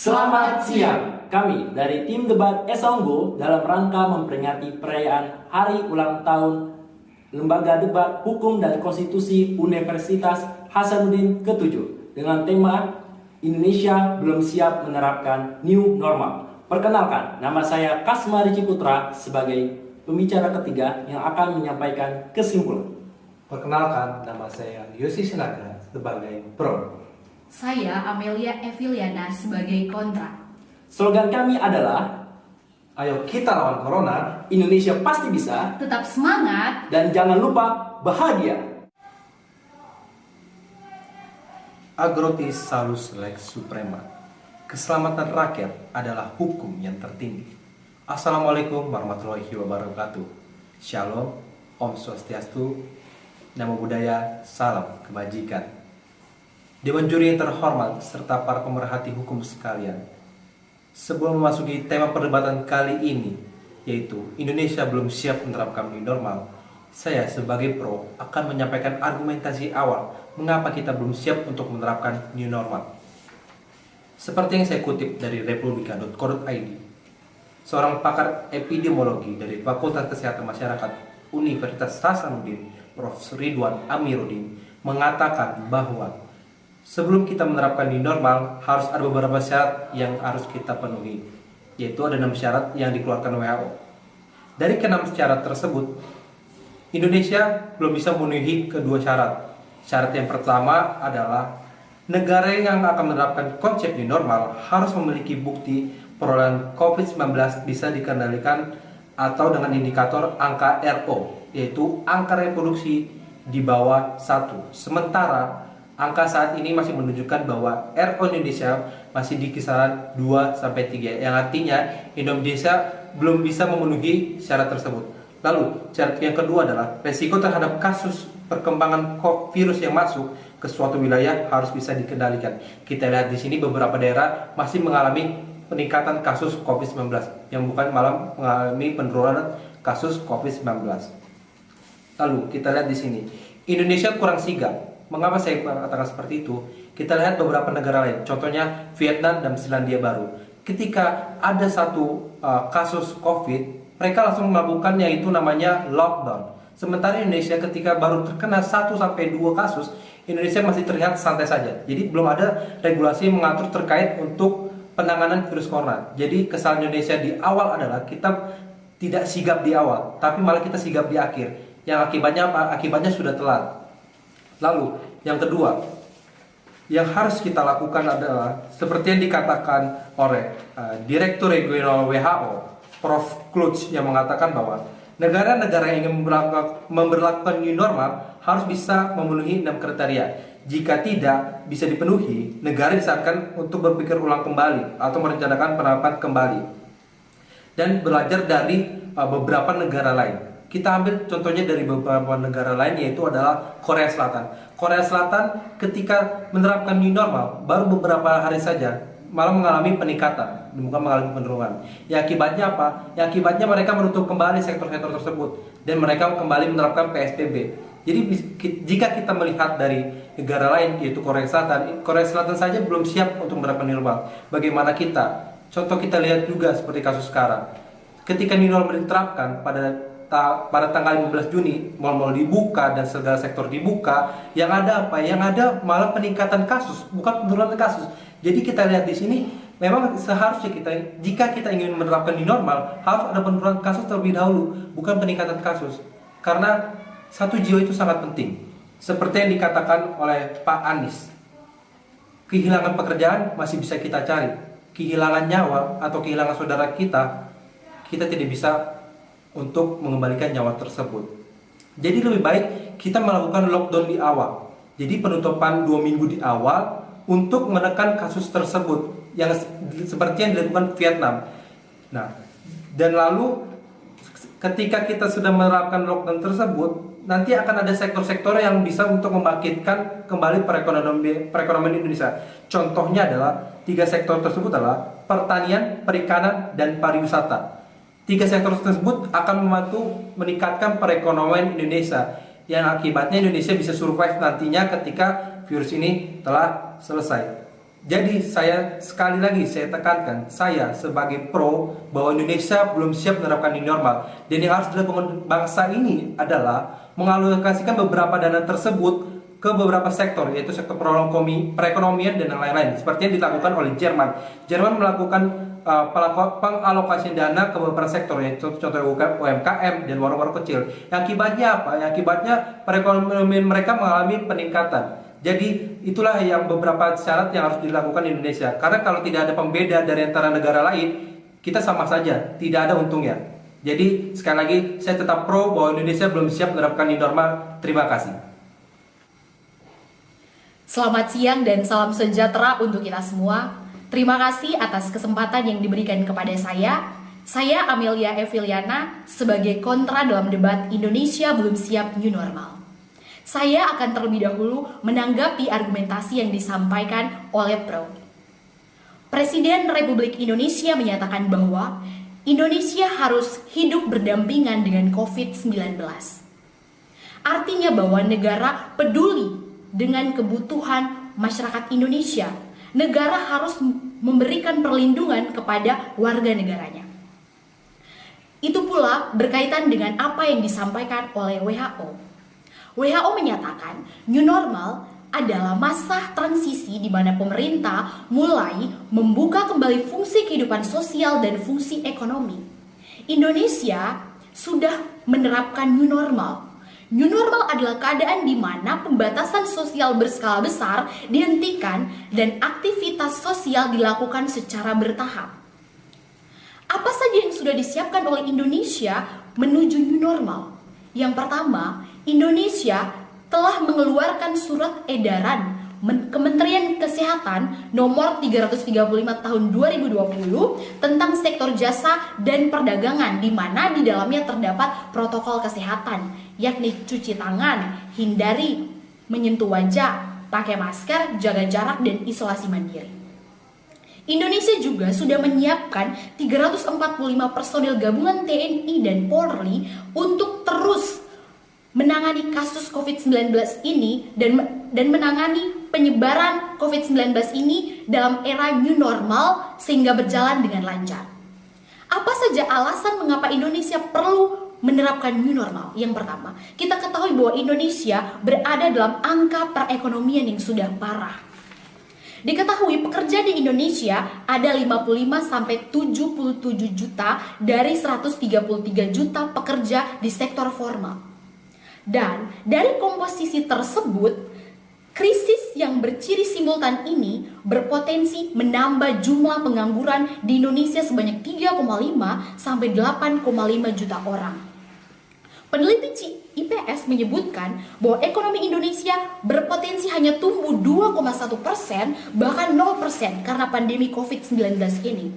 Selamat siang, kami dari tim debat Esonggo dalam rangka memperingati perayaan Hari Ulang Tahun Lembaga Debat Hukum dan Konstitusi Universitas Hasanuddin ke-7 dengan tema Indonesia belum siap menerapkan New Normal. Perkenalkan, nama saya Kasma Riki Putra sebagai pembicara ketiga yang akan menyampaikan kesimpulan. Perkenalkan, nama saya Yosi Sinaga sebagai Pro. Saya Amelia Eviliana sebagai kontra. Slogan kami adalah Ayo kita lawan Corona. Indonesia pasti bisa, Tetap semangat. dan jangan lupa bahagia. Agrotis salus lex suprema. Keselamatan rakyat adalah hukum yang tertinggi. Assalamualaikum warahmatullahi wabarakatuh. Shalom, Om Swastiastu, Namo Buddhaya, salam kebajikan. Dewan juri yang terhormat serta para pemerhati hukum sekalian, sebelum memasuki tema perdebatan kali ini, yaitu Indonesia belum siap menerapkan new normal, saya sebagai pro akan menyampaikan argumentasi awal mengapa kita belum siap untuk menerapkan new normal. Seperti yang saya kutip dari republika.co.id, seorang pakar epidemiologi dari Fakultas Kesehatan Masyarakat Universitas Hasanuddin, Prof. Ridwan Amiruddin, mengatakan bahwa sebelum kita menerapkan new normal, harus ada beberapa syarat yang harus kita penuhi, yaitu ada 6 syarat yang dikeluarkan WHO. Dari ke-6 syarat tersebut, Indonesia belum bisa memenuhi kedua syarat. Syarat yang pertama adalah negara yang akan menerapkan konsep new normal harus memiliki bukti perolehan COVID-19 bisa dikendalikan atau dengan indikator angka RO, yaitu angka reproduksi di bawah 1. Sementara angka saat ini masih menunjukkan bahwa RO Indonesia masih di kisaran 2-3, yang artinya Indonesia belum bisa memenuhi syarat tersebut. Lalu, syarat yang kedua adalah resiko terhadap kasus perkembangan virus yang masuk ke suatu wilayah harus bisa dikendalikan. Kita lihat di sini beberapa daerah masih mengalami peningkatan kasus COVID-19, yang bukan malah mengalami penurunan kasus COVID-19. Lalu, kita lihat di sini, Indonesia kurang sigap. Mengapa saya katakan seperti itu? Kita lihat beberapa negara lain, contohnya Vietnam dan Selandia Baru. Ketika ada satu kasus COVID, mereka langsung melakukan yaitu namanya lockdown. Sementara Indonesia ketika baru terkena 1-2 kasus, Indonesia masih terlihat santai saja. Jadi belum ada regulasi yang mengatur terkait untuk penanganan virus corona. Jadi kesalahan Indonesia di awal adalah kita tidak sigap di awal, tapi malah kita sigap di akhir. Yang akibatnya apa? Akibatnya sudah telat. Lalu, yang kedua, yang harus kita lakukan adalah seperti yang dikatakan oleh Direktur Regional WHO, Prof. Kluge, yang mengatakan bahwa negara-negara yang ingin memberlakukan new normal harus bisa memenuhi 6 kriteria. Jika tidak bisa dipenuhi, negara disarankan untuk berpikir ulang kembali atau merencanakan penerapan kembali dan belajar dari beberapa negara lain. Kita ambil contohnya dari beberapa negara lain, yaitu adalah Korea Selatan. Korea Selatan ketika menerapkan new normal baru beberapa hari saja malah mengalami peningkatan, bukan mengalami penurunan. Ya akibatnya apa? Ya akibatnya mereka menutup kembali sektor-sektor tersebut dan mereka kembali menerapkan PSBB. Jadi jika kita melihat dari negara lain, yaitu Korea Selatan saja belum siap untuk menerapkan new normal. Bagaimana kita? Contoh kita lihat juga seperti kasus sekarang. Ketika new normal diterapkan pada tanggal 15 Juni, mal-mal dibuka dan segala sektor dibuka, yang ada apa? Yang ada malah peningkatan kasus, bukan penurunan kasus. Jadi kita lihat di sini, memang seharusnya jika kita ingin menerapkan new normal, harus ada penurunan kasus terlebih dahulu, bukan peningkatan kasus. Karena satu jiwa itu sangat penting. Seperti yang dikatakan oleh Pak Anies, kehilangan pekerjaan masih bisa kita cari, kehilangan nyawa atau kehilangan saudara kita tidak bisa untuk mengembalikan nyawa tersebut. Jadi lebih baik kita melakukan lockdown di awal. Jadi penutupan 2 minggu di awal untuk menekan kasus tersebut, yang seperti yang dilakukan Vietnam. Nah, dan lalu ketika kita sudah menerapkan lockdown tersebut, nanti akan ada sektor-sektor yang bisa untuk membangkitkan kembali perekonomian Indonesia. Contohnya adalah 3 sektor tersebut adalah pertanian, perikanan, dan pariwisata. 3 sektor tersebut akan membantu meningkatkan perekonomian Indonesia, yang akibatnya Indonesia bisa survive nantinya ketika virus ini telah selesai. Jadi sekali lagi saya tekankan, saya sebagai pro bahwa Indonesia belum siap menerapkan new normal. Dan yang harus dilakukan bangsa ini adalah mengalokasikan beberapa dana tersebut ke beberapa sektor, yaitu sektor perekonomian dan yang lain-lain. Seperti yang dilakukan oleh Jerman. Jerman melakukan pengalokasian dana ke beberapa sektor, yaitu contoh UMKM dan warung-warung kecil. Yang akibatnya apa? Yang akibatnya perekonomian mereka mengalami peningkatan. Jadi itulah yang beberapa syarat yang harus dilakukan di Indonesia. Karena kalau tidak ada pembeda dari antara negara lain, kita sama saja, tidak ada untungnya. Jadi sekali lagi saya tetap pro bahwa Indonesia belum siap menerapkan new normal. Terima kasih. Selamat siang dan salam sejahtera untuk kita semua. Terima kasih atas kesempatan yang diberikan kepada saya. Saya Amelia Eviliana sebagai kontra dalam debat Indonesia belum siap new normal. Saya akan terlebih dahulu menanggapi argumentasi yang disampaikan oleh Pro. Presiden Republik Indonesia menyatakan bahwa Indonesia harus hidup berdampingan dengan COVID-19. Artinya bahwa negara peduli dengan kebutuhan masyarakat Indonesia. Negara harus memberikan perlindungan kepada warga negaranya. Itu pula berkaitan dengan apa yang disampaikan oleh WHO. WHO menyatakan new normal adalah masa transisi di mana pemerintah mulai membuka kembali fungsi kehidupan sosial dan fungsi ekonomi. Indonesia sudah menerapkan new normal. New normal adalah keadaan di mana pembatasan sosial berskala besar dihentikan dan aktivitas sosial dilakukan secara bertahap. Apa saja yang sudah disiapkan oleh Indonesia menuju new normal? Yang pertama, Indonesia telah mengeluarkan surat edaran Kementerian Kesehatan nomor 335 tahun 2020 tentang sektor jasa dan perdagangan, di mana di dalamnya terdapat protokol kesehatan, yakni cuci tangan, hindari menyentuh wajah, pakai masker, jaga jarak, dan isolasi mandiri. Indonesia juga sudah menyiapkan 345 personil gabungan TNI dan Polri untuk terus menangani kasus COVID-19 ini dan menangani penyebaran COVID-19 ini dalam era new normal sehingga berjalan dengan lancar. Apa saja alasan mengapa Indonesia perlu menerapkan new normal? Yang pertama, kita ketahui bahwa Indonesia berada dalam angka perekonomian yang sudah parah. Diketahui pekerja di Indonesia ada 55-77 juta dari 133 juta pekerja di sektor formal. Dan dari komposisi tersebut, krisis yang berciri simultan ini berpotensi menambah jumlah pengangguran di Indonesia sebanyak 3,5 sampai 8,5 juta orang. Peneliti IPS menyebutkan bahwa ekonomi Indonesia berpotensi hanya tumbuh 2,1%, bahkan 0% karena pandemi COVID-19 ini.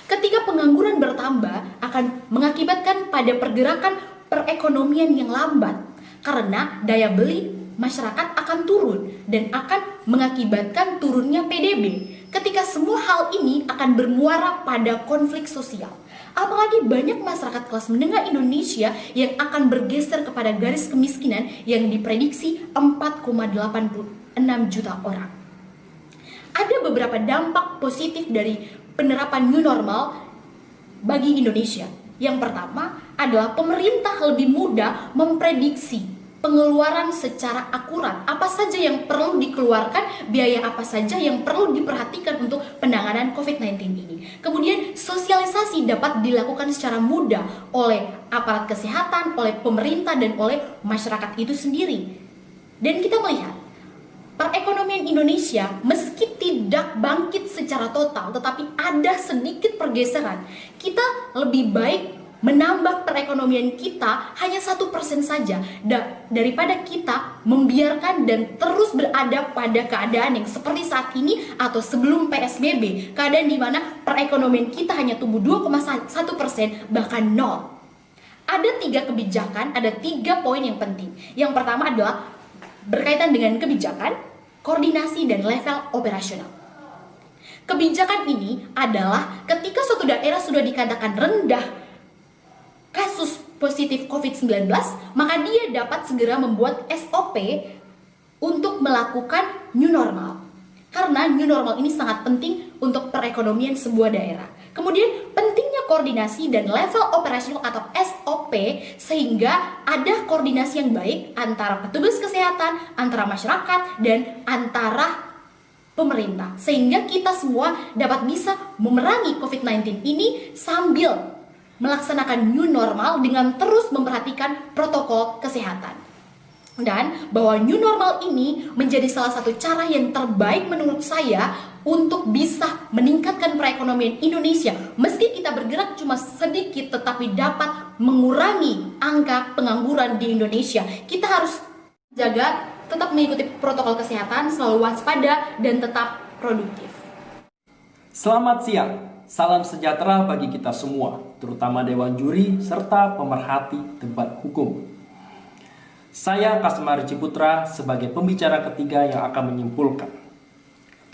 Ketika pengangguran bertambah, akan mengakibatkan pada pergerakan perekonomian yang lambat karena daya beli masyarakat akan turun dan akan mengakibatkan turunnya PDB. Ketika semua hal ini akan bermuara pada konflik sosial. Apalagi banyak masyarakat kelas menengah Indonesia yang akan bergeser kepada garis kemiskinan yang diprediksi 4,86 juta orang. Ada beberapa dampak positif dari penerapan new normal bagi Indonesia. Yang pertama adalah pemerintah lebih mudah memprediksi pengeluaran secara akurat. Apa saja yang perlu dikeluarkan, biaya apa saja yang perlu diperhatikan untuk penanganan COVID-19 ini. Kemudian sosialisasi dapat dilakukan secara mudah oleh aparat kesehatan, oleh pemerintah, dan oleh masyarakat itu sendiri. Dan kita melihat perekonomian Indonesia meski tidak bangkit secara total, tetapi ada sedikit pergeseran. Kita lebih baik menambah perekonomian kita hanya 1% saja daripada kita membiarkan dan terus berada pada keadaan yang seperti saat ini atau sebelum PSBB, keadaan di mana perekonomian kita hanya tumbuh 2,1% bahkan 0. Ada 3 kebijakan, ada 3 poin yang penting. Yang pertama adalah berkaitan dengan kebijakan, koordinasi, dan level operasional. Kebijakan ini adalah ketika suatu daerah sudah dikatakan rendah kasus positif COVID-19, maka dia dapat segera membuat SOP untuk melakukan new normal. karena new normal ini sangat penting untuk perekonomian sebuah daerah. Kemudian pentingnya koordinasi dan level operasional atau SOP sehingga ada koordinasi yang baik antara petugas kesehatan, antara masyarakat, dan antara pemerintah. Sehingga kita semua dapat bisa memerangi COVID-19 ini sambil melaksanakan new normal dengan terus memperhatikan protokol kesehatan. Dan bahwa new normal ini menjadi salah satu cara yang terbaik menurut saya untuk bisa meningkatkan perekonomian Indonesia. Meski kita bergerak cuma sedikit tetapi dapat mengurangi angka pengangguran di Indonesia. Kita harus jaga, tetap mengikuti protokol kesehatan, selalu waspada dan tetap produktif. Selamat siang, salam sejahtera bagi kita semua, terutama Dewan Juri serta pemerhati debat hukum. Saya Kasmari Ciputra sebagai pembicara ketiga yang akan menyimpulkan.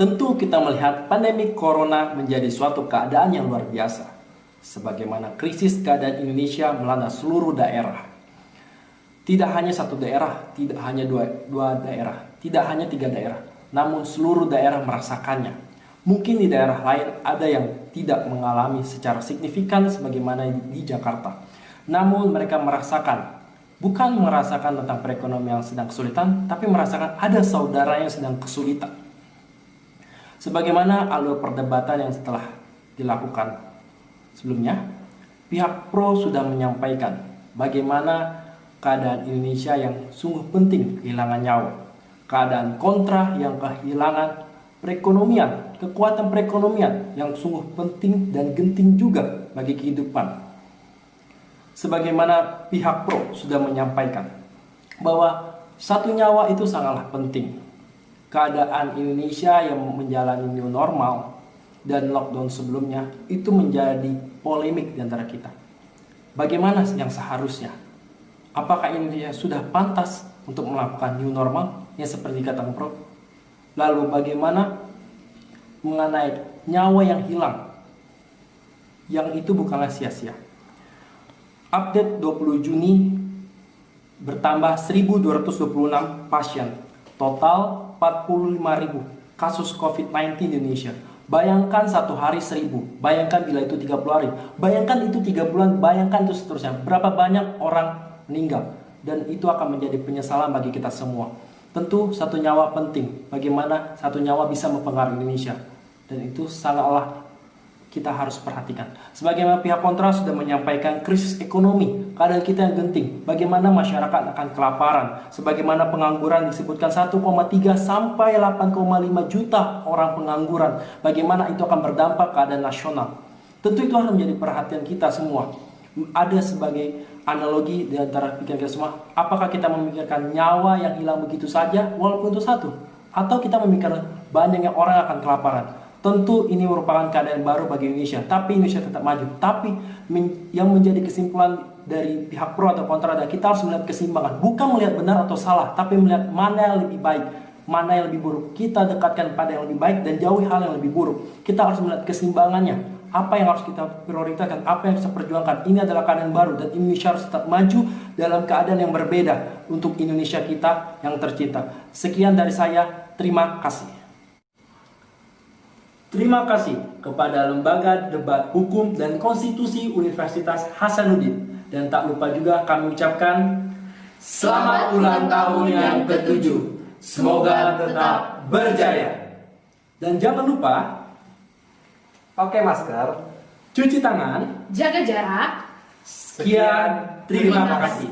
Tentu kita melihat pandemi corona menjadi suatu keadaan yang luar biasa. Sebagaimana krisis keadaan Indonesia melanda seluruh daerah. Tidak hanya satu daerah, tidak hanya dua daerah, tidak hanya 3 daerah, namun seluruh daerah merasakannya. Mungkin di daerah lain ada yang tidak mengalami secara signifikan sebagaimana di Jakarta. Namun mereka bukan merasakan tentang perekonomian yang sedang kesulitan, tapi merasakan ada saudara yang sedang kesulitan. Sebagaimana alur perdebatan yang telah dilakukan sebelumnya, pihak pro sudah menyampaikan bagaimana keadaan Indonesia yang sungguh penting kehilangan nyawa. Keadaan kontra yang kehilangan perekonomian, kekuatan perekonomian yang sungguh penting dan genting juga bagi kehidupan. Sebagaimana pihak pro sudah menyampaikan bahwa satu nyawa itu sangatlah penting. Keadaan Indonesia yang menjalani new normal dan lockdown sebelumnya itu menjadi polemik di antara kita. Bagaimana yang seharusnya? Apakah Indonesia sudah pantas untuk melakukan new normal yang seperti kata Pro? Lalu bagaimana mengenai nyawa yang hilang? Yang itu bukanlah sia-sia. Update 20 Juni bertambah 1.226 pasien. Total 45.000 kasus COVID-19 di Indonesia. Bayangkan satu hari 1.000. Bayangkan bila itu 30 hari. Bayangkan itu 3 bulan. Bayangkan itu seterusnya. Berapa banyak orang meninggal. Dan itu akan menjadi penyesalan bagi kita semua. Tentu satu nyawa penting. Bagaimana satu nyawa bisa mempengaruhi Indonesia. Dan itu sangatlah kita harus perhatikan. Sebagaimana pihak kontra sudah menyampaikan krisis ekonomi, keadaan kita yang genting, bagaimana masyarakat akan kelaparan, sebagaimana pengangguran disebutkan 1,3 sampai 8,5 juta orang pengangguran, bagaimana itu akan berdampak keadaan nasional. Tentu itu harus menjadi perhatian kita semua. Ada sebagai analogi di antara pikiran kita semua, apakah kita memikirkan nyawa yang hilang begitu saja walaupun itu satu, atau kita memikirkan banyaknya orang akan kelaparan. Tentu ini merupakan keadaan baru bagi Indonesia, tapi Indonesia tetap maju. Tapi yang menjadi kesimpulan dari pihak pro atau kontra adalah kita harus melihat keseimbangan. Bukan melihat benar atau salah, tapi melihat mana yang lebih baik, mana yang lebih buruk. Kita dekatkan pada yang lebih baik dan jauhi hal yang lebih buruk. Kita harus melihat keseimbangannya. Apa yang harus kita prioritaskan, apa yang kita perjuangkan. Ini adalah keadaan baru dan Indonesia harus tetap maju dalam keadaan yang berbeda untuk Indonesia kita yang tercinta. Sekian dari saya, terima kasih. Terima kasih kepada Lembaga Debat Hukum dan Konstitusi Universitas Hasanuddin. Dan tak lupa juga kami ucapkan selamat ulang tahun yang ke-7. Semoga tetap berjaya. Dan jangan lupa Pakai masker, cuci tangan, Jaga jarak. sekian, terima kasih.